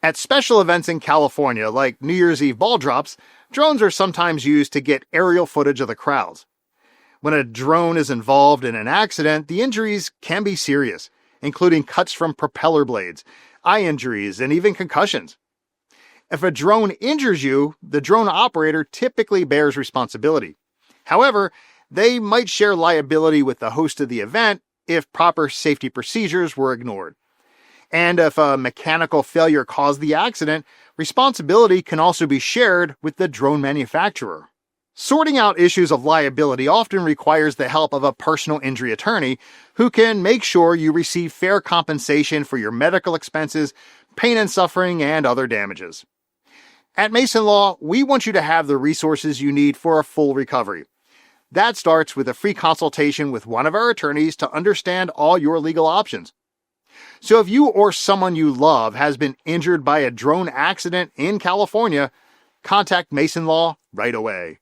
At special events in California, like New Year's Eve ball drops, drones are sometimes used to get aerial footage of the crowds. When a drone is involved in an accident, the injuries can be serious, including cuts from propeller blades, eye injuries, and even concussions. If a drone injures you, the drone operator typically bears responsibility. However, they might share liability with the host of the event if proper safety procedures were ignored. And if a mechanical failure caused the accident, responsibility can also be shared with the drone manufacturer. Sorting out issues of liability often requires the help of a personal injury attorney who can make sure you receive fair compensation for your medical expenses, pain and suffering, and other damages. At Maison Law, we want you to have the resources you need for a full recovery. That starts with a free consultation with one of our attorneys to understand all your legal options. So if you or someone you love has been injured by a drone accident in California, contact Maison Law right away.